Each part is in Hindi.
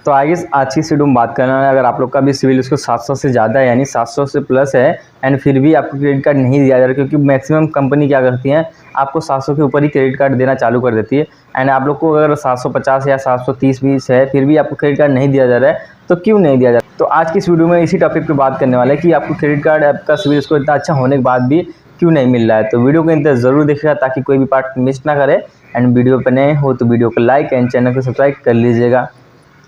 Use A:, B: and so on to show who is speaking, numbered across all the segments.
A: तो आगे आज की वीडियो में बात करना है, अगर आप लोग का भी सिविल स्कोर 700 से ज़्यादा है यानी 700 से प्लस है एंड फिर भी आपको क्रेडिट कार्ड नहीं दिया जा रहा, क्योंकि मैक्सिमम कंपनी क्या करती हैं आपको 700 के ऊपर ही क्रेडिट कार्ड देना चालू कर देती है। एंड आप लोग को अगर 750 या 730 है फिर भी आपको क्रेडिट कार्ड नहीं दिया जा रहा है, तो क्यों नहीं दिया जा रहा है। तो आज की इस वीडियो में इसी टॉपिक पर बात करने वाला है कि आपको क्रेडिट कार्ड आपका सिविल स्कोर इतना अच्छा होने के बाद भी क्यों नहीं मिल रहा है। तो वीडियो को इंतजार ज़रूर देखिएगा ताकि कोई भी पार्ट मिस ना करे। एंड वीडियो पर नए हो तो वीडियो को लाइक एंड चैनल को सब्सक्राइब कर लीजिएगा।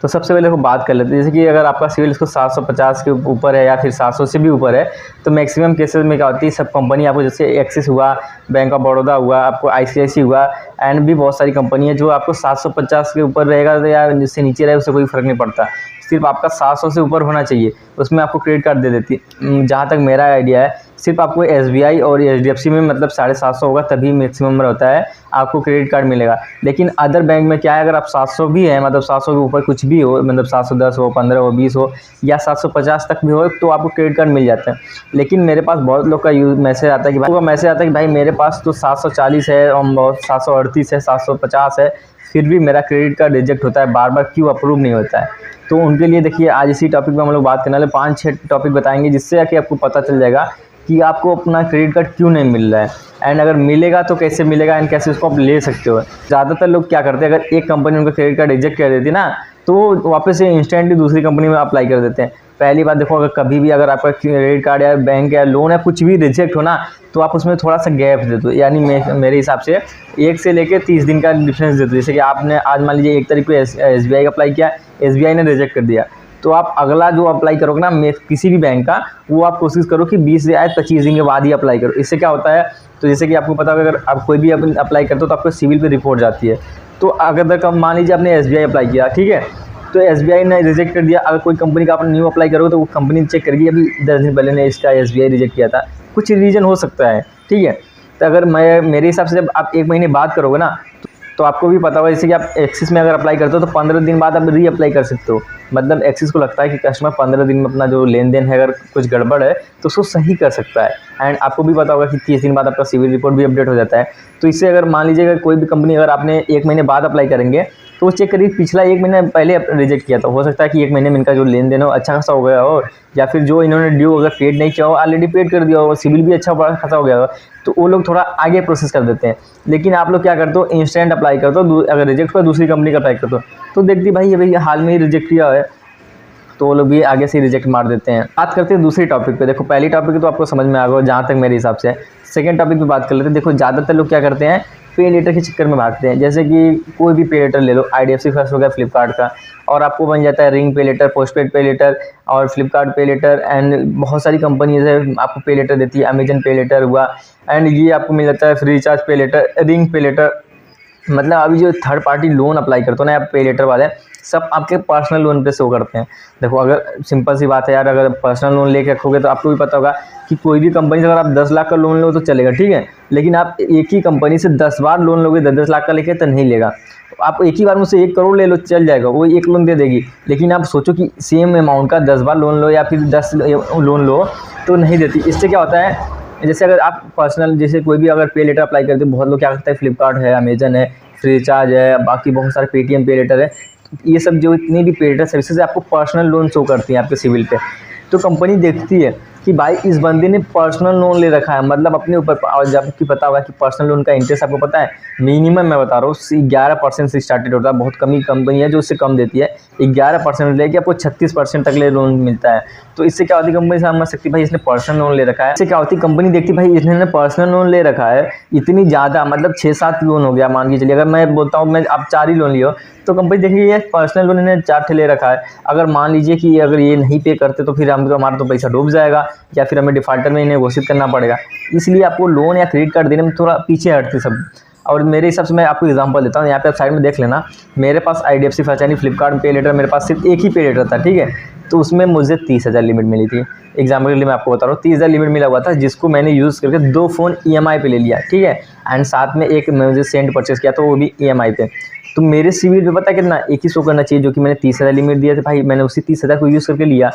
A: तो सबसे पहले बात कर लेते हैं, जैसे कि अगर आपका सिविल स्कोर 750 के ऊपर है या फिर 700 से भी ऊपर है, तो मैक्सिमम केसेस में क्या होती है, सब कंपनी आपको जैसे एक्सिस हुआ, बैंक ऑफ बड़ौदा हुआ, आपको आईसीआईसी हुआ एंड भी बहुत सारी कंपनी है जो आपको 750 के ऊपर रहेगा या जिससे नीचे रहे उससे कोई फ़र्क नहीं पड़ता, सिर्फ आपका 700 से ऊपर होना चाहिए, उसमें आपको क्रेडिट कार्ड दे देती है। जहाँ तक मेरा आइडिया है, सिर्फ आपको एसबीआई और एचडीएफसी में मतलब 750 होगा तभी मैक्सिमम होता है आपको क्रेडिट कार्ड मिलेगा। लेकिन अदर बैंक में क्या है, अगर आप 700 भी है मतलब 700 के ऊपर कुछ भी हो, मतलब 710 हो, 15 हो, 20 हो या 750 तक भी हो, तो आपको क्रेडिट कार्ड मिल जाता है। लेकिन मेरे पास बहुत लोग का मैसेज आता है कि भाई मेरे पास तो 740 है और बहुत 738 है, 750 है, फिर भी मेरा क्रेडिट कार्ड रिजेक्ट होता है, बार बार क्यों अप्रूव नहीं होता है। तो उनके लिए देखिए आज इसी टॉपिक पे हम लोग बात करने वाले 5-6 टॉपिक बताएंगे, जिससे कि आपको पता चल जाएगा कि आपको अपना क्रेडिट कार्ड क्यों नहीं मिल रहा है एंड अगर मिलेगा तो कैसे मिलेगा एंड कैसे उसको आप ले सकते हो। ज़्यादातर लोग क्या करते हैं, अगर एक कंपनी उनका क्रेडिट कार्ड रिजेक्ट कर देती है ना, तो वापस से इंस्टेंटली दूसरी कंपनी में अप्लाई कर देते हैं। पहली बात देखो, अगर कभी भी अगर आपका क्रेडिट कार्ड या बैंक या लोन या कुछ भी रिजेक्ट हो ना, तो आप उसमें थोड़ा सा गैप दे दो, यानी मेरे हिसाब से 1 से लेकर 30 दिन का डिफरेंस दे दो। जैसे कि आपने आज मान लीजिए 1 तारीख को एसबीआई का अप्लाई किया, एसबीआई ने रिजेक्ट कर दिया, तो आप अगला जो अप्लाई करोगे ना किसी भी बैंक का, वो आप कोशिश करो कि 20 या 25 दिन के बाद ही अप्लाई करो। इससे क्या होता है, तो जैसे कि आपको पता होगा अगर आप कोई भी अप्लाई करते हो तो आपको सिविल पे रिपोर्ट जाती है। तो अगर मान लीजिए आपने एसबीआई अप्लाई किया, ठीक है, तो एसबीआई ने रिजेक्ट कर दिया, अगर कोई कंपनी का आपने न्यू अप्लाई करोगे तो वो कंपनी चेक करेगी अभी 10 दिन पहले ने इसका एसबीआई रिजेक्ट किया था, कुछ रीज़न हो सकता है, ठीक है। तो अगर मेरे हिसाब से जब आप 1 महीने बाद करोगे ना, तो आपको भी पता होगा जैसे कि आप एक्सिस में अगर अप्लाई करते हो तो 15 दिन बाद आप री अप्लाई कर सकते हो। मतलब एक्सिस को लगता है कि कस्टमर 15 दिन में अपना जो लेन देन है अगर कुछ गड़बड़ है तो उसको सही कर सकता है। एंड आपको भी पता होगा कि 30 दिन बाद आपका सिविल रिपोर्ट भी अपडेट हो जाता है। तो इससे अगर मान लीजिए अगर कोई भी कंपनी अगर आपने 1 महीने बाद अप्लाई करेंगे तो वो चेक करिए पिछला 1 महीने पहले रिजेक्ट किया था, हो सकता है कि 1 महीने में इनका जो लेन देन हो अच्छा खासा हो गया हो, या फिर जो इन्होंने ड्यू अगर पेड नहीं किया हो ऑलरेडी पेड कर दिया हो, सिविल भी अच्छा बड़ा खासा हो गया हो, तो वो लोग थोड़ा आगे प्रोसेस कर देते हैं। लेकिन आप लोग क्या करते हो, इंस्टेंट अप्लाई करते हो, अगर रिजेक्ट हुआ दूसरी कंपनी का अप्लाई करते हो तो देखती भाई अभी हाल में ही रिजेक्ट किया है, तो वो लोग भी आगे से रिजेक्ट मार देते हैं। बात करते हैं दूसरी टॉपिक पे। देखो पहली टॉपिक तो आपको समझ में आ गया जहाँ तक मेरे हिसाब से। सेकंड टॉपिक पे बात कर लेते हैं। देखो ज़्यादातर लोग क्या करते हैं, पे लेटर के चक्कर में भागते हैं। जैसे कि कोई भी पे लेटर ले लो, आईडीएफसी फर्स्ट हो गया फ्लिपकार्ट का, और आपको बन जाता है रिंग पे लेटर, पोस्टपेड पे लेटर और फ्लिपकार्ट पे लेटर एंड बहुत सारी कंपनीज है आपको पे लेटर देती है, अमेजन पे लेटर हुआ एंड ये आपको मिल जाता है फ्री चार्ज पे लेटर, रिंग पे लेटर। मतलब अभी जो थर्ड पार्टी लोन अप्लाई करते हो ना आप पे लेटर वाले, सब आपके पर्सनल लोन पे शो करते हैं। देखो अगर सिंपल सी बात है यार, अगर पर्सनल लोन लेके रखोगे तो आपको भी पता होगा कि कोई भी कंपनी से अगर आप 10 लाख का लोन लो तो चलेगा, ठीक है, लेकिन आप एक ही कंपनी से 10 बार लोन लोगे 10-10 लाख का लेके तो नहीं लेगा। आप एक ही बार मुझसे 1 करोड़ ले लो चल जाएगा, वो 1 लोन दे देगी। लेकिन आप सोचो कि सेम अमाउंट का 10 बार लोन लो या फिर 10 लोन लो तो नहीं देती। इससे क्या होता है, जैसे अगर आप पर्सनल जैसे कोई भी अगर पे लेटर अप्लाई करते हो, बहुत लोग क्या करते हैं फ्लिपकार्ट है, अमेजन है, फ्री चार्ज है, बाकी बहुत सारे पेटीएम पे लेटर है, ये सब जो इतनी भी पे लेटर सर्विसेज आपको पर्सनल लोन शो करती हैं आपके सिविल पे। तो कंपनी देखती है कि भाई इस बंदे ने पर्सनल लोन ले रखा है, मतलब अपने ऊपर। और जबकि पता होगा कि पर्सनल लोन का इंटरेस्ट आपको पता है मिनिमम, मैं बता रहा हूँ 11% से स्टार्टेड होता है। बहुत कम ही कंपनी है जो उससे कम देती है, 11% लेके आपको 36% तक ले लोन मिलता है। तो इससे क्या होती है, कंपनी समझ सकती भाई इसने पर्सनल लोन ले रखा है। इससे क्या होती है, कंपनी देखती भाई इसने पर्सनल लोन ले रखा है इतनी ज़्यादा, मतलब 6-7 लोन हो गया मान के चलिए। अगर मैं बोलता हूँ मैं आप 4 ही लोन लियो तो कंपनी देखिए ये पर्सनल लोन इन्हें 4 ठे ले रखा है। अगर मान लीजिए कि अगर ये नहीं पे करते तो फिर हम तो हमारा तो पैसा डूब जाएगा या फिर हमें डिफॉल्टर में इन्हें घोषित करना पड़ेगा। इसलिए आपको लोन या क्रेडिट कार्ड देने में थोड़ा पीछे हटते सब। और मेरे हिसाब से मैं आपको एग्जांपल देता हूँ, यहाँ पे आप साइड में देख लेना। मेरे पास आईडीएफसी फर्स्ट यानी फ्लिपकार्ट पे लेटर, मेरे पास सिर्फ एक ही पे लेटर था, ठीक है, तो उसमें मुझे 30,000 लिमिट मिली थी। एग्जाम्पल के लिए मैं आपको बता रहा हूँ 30,000 लिमिट मिला हुआ था, जिसको मैंने यूज़ करके 2 फ़ोन ईएमआई पे ले लिया, ठीक है, एंड साथ में एक मुझे सेंट परचेज़ किया तो वो भी ईएमआई पे। तो मेरे सिविल पे पता कितना, एक ही शो करना चाहिए, जो कि मैंने 30,000 लिमिट दिया था भाई, मैंने उसी 30,000 को यूज़ करके लिया।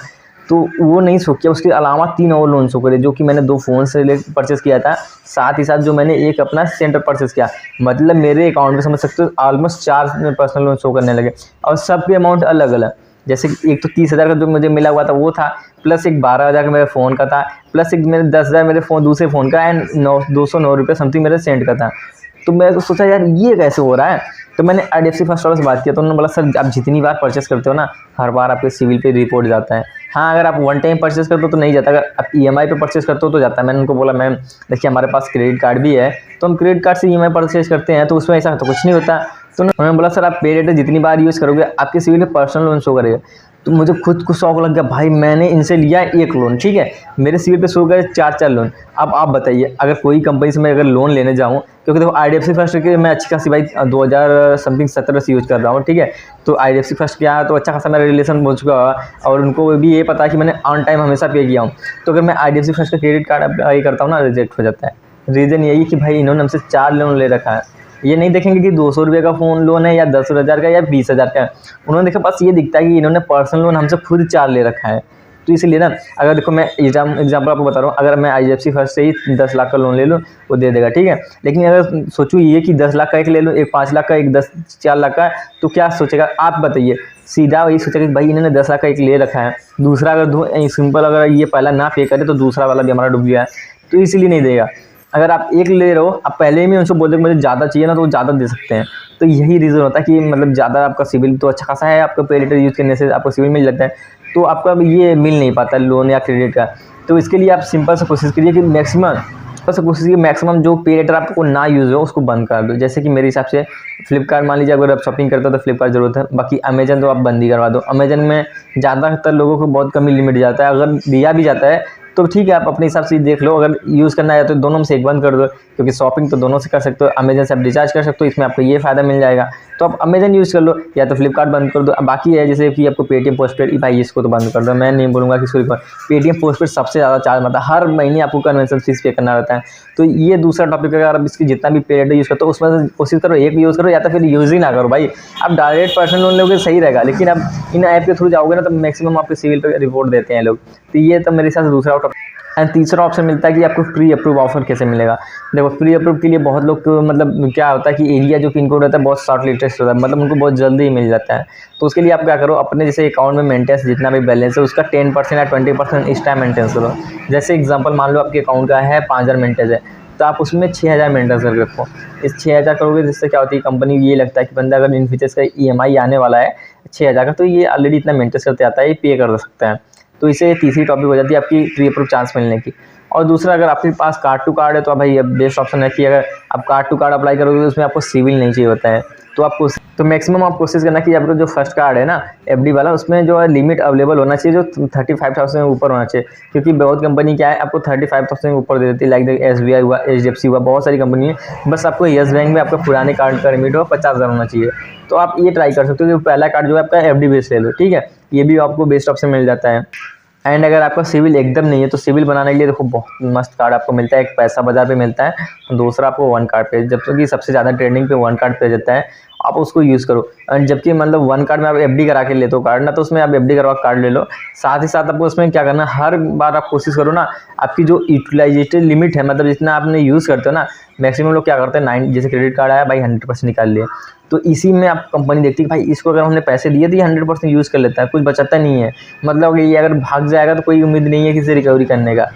A: तो वो नहीं शो किया, उसके अलावा 3 और लोन शो करे, जो कि मैंने 2 फ़ोन से ले परचेज़ किया था, साथ ही साथ जो मैंने एक अपना सेंटर परचेज़ किया। मतलब मेरे अकाउंट में समझ सकते हो ऑलमोस्ट 4 पर्सनल लोन शो करने लगे, और सबके अमाउंट अलग-अलग। जैसे कि एक तो 30,000 का जो मुझे मिला हुआ था वो था, प्लस एक 12,000 का मेरे फ़ोन का था, प्लस एक मेरे 10,000 मेरे दूसरे फ़ोन का, एंड 209 रुपये समथिंग मेरे सेंड का था। तो मैं तो सोचा यार ये कैसे हो रहा है। तो मैंने IDFC फर्स्ट वाले से बात किया, तो उन्होंने बोला सर आप जितनी बार परचेस करते हो ना, हर बार आपके सिविल पे रिपोर्ट जाता है। हाँ, अगर आप वन टाइम परचेस करते हो तो नहीं जाता, अगर आप EMI पे परचेस करते हो तो जाता है। मैंने उनको बोला मैम देखिए हमारे पास क्रेडिट कार्ड भी है, तो हम क्रेडिट कार्ड से EMI परचेस करते हैं, तो उसमें ऐसा तो कुछ नहीं होता। तो उन्होंने बोला सर आप पे रेट जितनी बार यूज़ करोगे आपके सिविल पे पर्सनल लोन शो करेगा। तो मुझे खुद को शौक लग गया, भाई मैंने इनसे लिया 1 लोन, ठीक है, मेरे सिविल पे शो करे 4-4 लोन। अब आप बताइए अगर कोई कंपनी से मैं अगर लोन लेने जाऊँ, क्योंकि देखो IDFC फर्स्ट के मैं अच्छी खासी भाई 2000 समथिंग 17 से यूज़ कर रहा हूँ, ठीक है। तो IDFC फर्स्ट क्या है, तो अच्छा खासा मेरा रिलेशन हो चुका है, और उनको भी ये पता है कि मैंने ऑन टाइम हमेशा पे किया हूँ। तो अगर मैं IDFC फर्स्ट का क्रेडिट कार्ड अप्लाई करता हूँ ना, रिजेक्ट हो जाता है। रीज़न यही कि भाई इन्होंने हमसे 4 लोन ले रखा है। ये नहीं देखेंगे कि 200 रुपये का फ़ोन लोन है या 10,000 का या 20,000 का है। उन्होंने देखा बस ये दिखता है कि इन्होंने पर्सनल लोन हमसे खुद 4 ले रखा है। तो इसलिए ना, अगर देखो मैं एग्जाम्पल आपको बता रहा हूँ, अगर मैं IDFC फर्स्ट से ही 10 लाख का लोन ले लूँ, वो दे देगा, ठीक है। लेकिन अगर सोचूँ ये कि 10 लाख का एक ले लूँ, एक 5 लाख का, एक 4 लाख का, तो क्या सोचेगा आप बताइए। सीधा वही सोचेगा कि भाई इन्होंने 10 लाख का एक ले रखा है, दूसरा अगर सिंपल अगर ये पहला ना पे करे तो दूसरा वाला भी हमारा डूब गया है, तो इसलिए नहीं देगा। अगर आप एक ले रहे हो, आप पहले ही उनसे बोल दो मुझे ज़्यादा चाहिए ना, तो वो ज़्यादा दे सकते हैं। तो यही रीज़न होता है कि मतलब ज़्यादा आपका सिविल तो अच्छा खासा है, आपका पे लेटर यूज़ करने से आपको सिविल मिल जाता है, तो आपका ये मिल नहीं पाता लोन या क्रेडिट का। तो इसके लिए आप सिंपल से कोशिश कीजिए कि मैक्सिमम जो पे लेटर आपको ना यूज़ हो उसको बंद कर दो। जैसे कि मेरे हिसाब से फ्लिपकार्ट, मान लीजिए अगर आप शॉपिंग करते हो तो फ्लिपकार्ट ज़रूरत है, बाकी अमेजन तो आप बंद ही करवा दो। अमेजन में ज़्यादातर लोगों को बहुत कम ही लिमिट जाता है, अगर दिया भी जाता है तो ठीक है, आप अपने हिसाब से देख लो। अगर यूज़ करना है तो दोनों में से एक बंद कर दो, क्योंकि शॉपिंग तो दोनों से कर सकते हो। अमेजन से आप रिचार्ज कर सकते हो, इसमें आपको ये फ़ायदा मिल जाएगा, तो आप अमेजन यूज़ कर लो, या तो फ्लिपकार्ट बंद कर दो। अब बाकी है जैसे कि आपको पेटीएम पोस्टपेड, भाई इसको तो बंद कर दो, मैं नहीं बोलूँगा कि इसको। पेटीएम पोस्टपेड सबसे ज़्यादा चार्ज मारता है, हर महीने आपको कन्वेंशन फीस पे करना रहता है। तो ये दूसरा टॉपिक है, अगर आप इसकी जितना भी पेड यूज़ करते हो उसमें से कोशिश करो एक यूज़ करो, या तो फिर यूज़ ही ना करो भाई। आप डायरेक्ट पर्सनल लोन लोगे सही रहेगा, लेकिन आप इन ऐप के थ्रू जाओगे ना तो मैक्सिमम आपके सिविल पे रिपोर्ट देते हैं लोग। तो ये तो मेरे हिसाब से दूसरा टॉपिक। एंड तीसरा ऑप्शन मिलता है कि आपको प्री अप्रूव ऑफर कैसे मिलेगा। देखो प्री अप्रूव के लिए बहुत लोग को मतलब क्या होता है कि एरिया जो पिन कोड रहता है बहुत शॉर्ट लिस्टेड होता है, मतलब उनको बहुत जल्दी ही मिल जाता है। तो उसके लिए आप क्या करो, अपने जैसे अकाउंट में मेंटेनेंस जितना भी बैलेंस है उसका 10% या 20% इस टाइम मेंटेनेंस करो। जैसे एग्जांपल मान लो आपके अकाउंट का है 5,000 मेंटेनेंस है, तो आप उसमें 6,000 मेंटेनेंस करके रखो। इस 6,000 करोगे जिससे क्या होती है, कंपनी ये लगता है कि बंदा अगर इन फ्यूचर्स का EMI आने वाला है 6,000 का, तो ये ऑलरेडी इतना मेंटेनेंस करते आता है, ये पे कर सकता है। तो इसे तीसरी टॉपिक हो जाती है आपकी प्री अप्रूव चांस मिलने की। और दूसरा, अगर आपके पास कार्ड टू कार्ड है तो भाई बेस्ट ऑप्शन है कि अगर आप कार्ड टू कार्ड अप्लाई करोगे तो उसमें आपको सिविल नहीं चाहिए होता है। तो मैक्सिमम आप कोशिश करना कि आपका जो फर्स्ट कार्ड है ना FD वाला, उसमें जो है लिमिट अवेलेबल होना चाहिए जो 35,000 से ऊपर होना चाहिए। क्योंकि बहुत कंपनी क्या है आपको 35,000 से ऊपर दे देती है, लाइक SBI हुआ, HDFC हुआ, बहुत सारी कंपनी है। बस आपको येस बैंक में आपका पुराने कार्ड का लिमिट हो 50,000 होना चाहिए। तो आप ये ट्राई कर सकते हो कि पहला कार्ड जो है आपका FD बेस ले लो, ठीक है, ये भी आपको बेस्ट ऑप्शन मिल जाता है। एंड अगर आपका सिविल एकदम नहीं है तो सिविल बनाने के लिए देखो बहुत मस्त कार्ड आपको मिलता है। एक पैसा बाजार पे मिलता है, दूसरा आपको वन कार्ड पे, जब तक कि सबसे ज़्यादा ट्रेंडिंग पे वन कार्ड पे जाता है, आप उसको यूज़ करो। एंड जबकि मतलब वन कार्ड में आप FD करा के लेते हो कार्ड ना, तो उसमें आप FD करवा कार्ड ले लो। साथ ही साथ आपको उसमें क्या करना, हर बार आप कोशिश करो ना आपकी जो यूटिलाइजेशन लिमिट है, मतलब जितना आपने यूज़ करते हो ना, मैक्सिमम लोग क्या करते हैं 9 जैसे क्रेडिट कार्ड आया भाई 100% निकाल लिए, तो इसी में आप कंपनी देखती है कि भाई इसको अगर हमने पैसे दिए तो ये 100% यूज़ कर लेता है, कुछ बचाता नहीं है। मतलब ये अगर भाग जाएगा तो कोई उम्मीद नहीं है किसी रिकवरी करने का।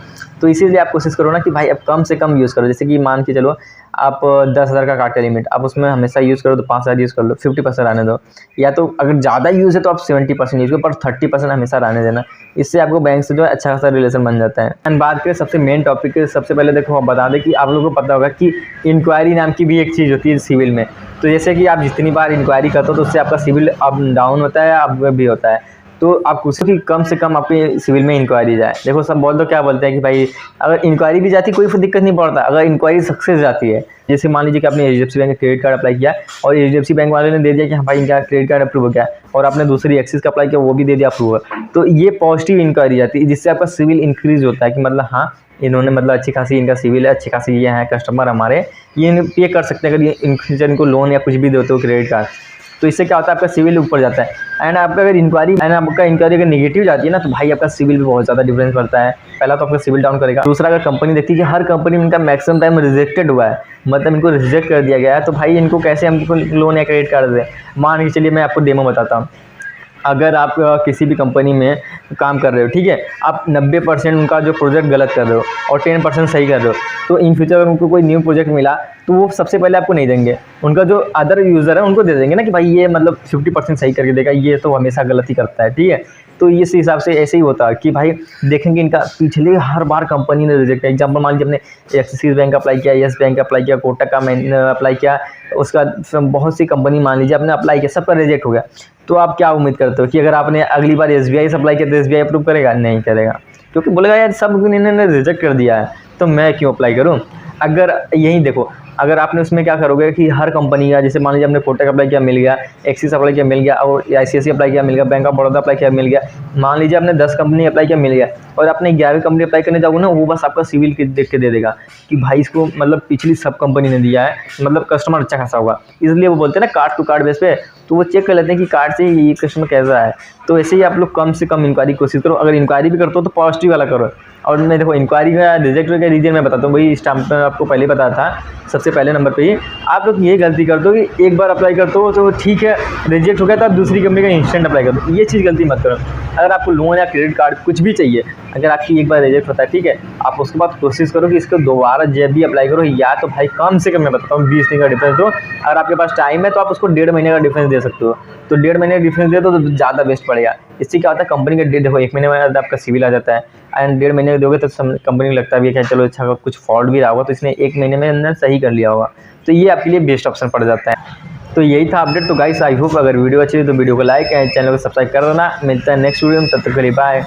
A: तो इसीलिए आप कोशिश करो ना कि भाई आप कम से कम यूज़ करो। जैसे कि मान के चलो आप 10,000 का कार्ड का लिमिट, आप उसमें हमेशा यूज़ करो तो 5,000 यूज़ कर लो, 50% आने दो। या तो अगर ज़्यादा यूज़ है तो आप 70% यूज़ करो, पर 30% हमेशा रहने देना। इससे आपको बैंक से जो है अच्छा खासा रिलेशन बन जाता है। एंड बात करें सबसे मेन टॉपिक के, सबसे पहले देखो आप बता दें कि आप लोगों को पता होगा कि इंक्वायरी नाम की भी एक चीज़ होती है सिविल में। तो जैसे कि आप जितनी बार इंक्वायरी करते हो तो उससे आपका सिविल अप डाउन होता है, अप भी होता है। तो आप पूछो कि कम से कम आपके सिविल में इंक्वायरी जाए। देखो सब बोल दो क्या बोलते हैं कि भाई अगर इंक्वायरी भी जाती कोई दिक्कत नहीं पड़ता, अगर इंक्वायरी सक्सेस जाती है। जैसे मान लीजिए कि आपने HDFC बैंक का क्रेडिट कार्ड अप्लाई किया और HDFC बैंक वाले ने दे दिया कि हाँ भाई इनका क्रेडिट कार्ड अप्रूव हो गया, और आपने दूसरी एक्सिस का अप्लाई किया वो भी दे दिया अप्रूव, तो ये पॉजिटिव इंक्वायरी जाती है, जिससे आपका सिविल इंक्रीज होता है कि मतलब हाँ इन्होंने मतलब अच्छी खासी इनका सिविल है, अच्छी खासी ये है कस्टमर हमारे, ये पे कर सकते हैं अगर ये इनको लोन या कुछ भी देते हो क्रेडिट कार्ड। तो इससे क्या होता है, आपका सिविल ऊपर जाता है। एंड आपका अगर इंक्वायरी अगर नेगेटिव जाती है ना, तो भाई आपका सिविल भी बहुत ज़्यादा डिफरेंस पड़ता है। पहला तो आपका सिविल डाउन करेगा। दूसरा, अगर कंपनी देखती है कि हर कंपनी में इनका मैक्सिमम टाइम रिजेक्टेड हुआ है, मतलब इनको रिजेक्ट कर दिया गया है, तो भाई इनको कैसे हमको लोन या क्रेडिट कार्ड दें। मान के चलिए मैं आपको डेमो बताता हूँ। अगर आप किसी भी कंपनी में काम कर रहे हो, ठीक है, आप 90% उनका जो प्रोजेक्ट गलत कर रहे हो और 10% सही कर रहे हो, तो इन फ्यूचर अगर उनको कोई न्यू प्रोजेक्ट मिला तो वो सबसे पहले आपको नहीं देंगे, उनका जो अदर यूज़र है उनको दे देंगे ना, कि भाई ये मतलब 50% सही करके देगा, ये तो हमेशा गलत ही करता है, ठीक है। तो इस हिसाब से ऐसे ही होता है कि भाई देखेंगे इनका पिछले हर बार कंपनी ने रिजेक्ट किया। एग्जाम्पल मान लीजिए अपने एक्सिस बैंक अप्लाई किया, येस बैंक अप्लाई किया, कोटक का मैंने अप्लाई किया, उसका बहुत सी कंपनी मान लीजिए आपने अप्लाई किया, सबका रिजेक्ट हो गया। तो आप क्या उम्मीद करते हो कि अगर आपने अगली बार SBI से अप्लाई किया तो SBI अप्रूव करेगा? नहीं करेगा, क्योंकि बोलेगा यार सब इन्होंने रिजेक्ट कर दिया है तो मैं क्यों अप्लाई करूँ। अगर यही देखो, अगर आपने उसमें क्या करोगे कि हर कंपनी का, जैसे मान लीजिए आपने कोटक अप्लाई किया मिल गया, एक्सिस अप्लाई किया मिल गया, और ICICI अप्लाई किया मिल गया, बैंक ऑफ बड़ौदा अप्लाई किया मिल गया, मान लीजिए आपने 10 कंपनी अप्लाई किया मिल गया, और आपने 11वीं कंपनी अप्लाई करने जाओगे ना, वो बस आपका सिविल देख के दे देगा कि भाई इसको मतलब पिछली सब कंपनी ने दिया है, मतलब कस्टमर अच्छा खासा होगा। इसलिए वो बोलते हैं ना कार्ड टू कार्ड बेस पे, तो वो चेक कर लेते हैं कि कार्ड से ये कस्टमर कैसा है। तो ऐसे ही आप लोग कम से कम इंक्वायरी कोशिश करो। अगर इंक्वायरी भी करते हो तो पॉजिटिव वाला करो। और मैं देखो इंक्वायरी का रिजेक्ट का रीजन मैं बताता हूँ, वही स्टाम्प में आपको पहले बताया था, सबसे पहले नंबर पे ही आप लोग ये गलती करते हो कि एक बार अप्लाई करते हो तो ठीक है, रिजेक्ट हो गया तो आप दूसरी कंपनी का इंस्टेंट अप्लाई कर दो। ये चीज़ गलती मत करो। अगर आपको लोन या क्रेडिट कार्ड कुछ भी चाहिए, अगर आपकी एक बार रिजेक्ट होता है, ठीक है, आप उसके बाद कोशिश करो कि इसको दोबारा जब भी अप्लाई करो, या तो भाई कम से कम मैं बताता हूँ 20 दिन का डिफरेंस दो। अगर आपके पास टाइम है तो आप उसको 1.5 महीने का डिफरेंस दे सकते हो, तो 1.5 महीने का डिफरेंस दे तो ज़्यादा बेस्ट पड़ेगा। इससे क्या होता है, कंपनी का देखो 1 महीने में आपका सिविल आ जाता है, एंड 1.5 महीने दोगे तो कंपनी को लगता भी है कि चलो अच्छा कुछ फॉल्ट भी रहा होगा तो इसने 1 महीने में अंदर सही कर लिया होगा, तो ये आपके लिए बेस्ट ऑप्शन पड़ जाता है। तो यही था अपडेट। तो गाइस आई होप अगर वीडियो अच्छी है तो वीडियो को लाइक एंड चैनल को सब्सक्राइब कर देना। मिलता है नेक्स्ट वीडियो में, तब तक के लिए बाय।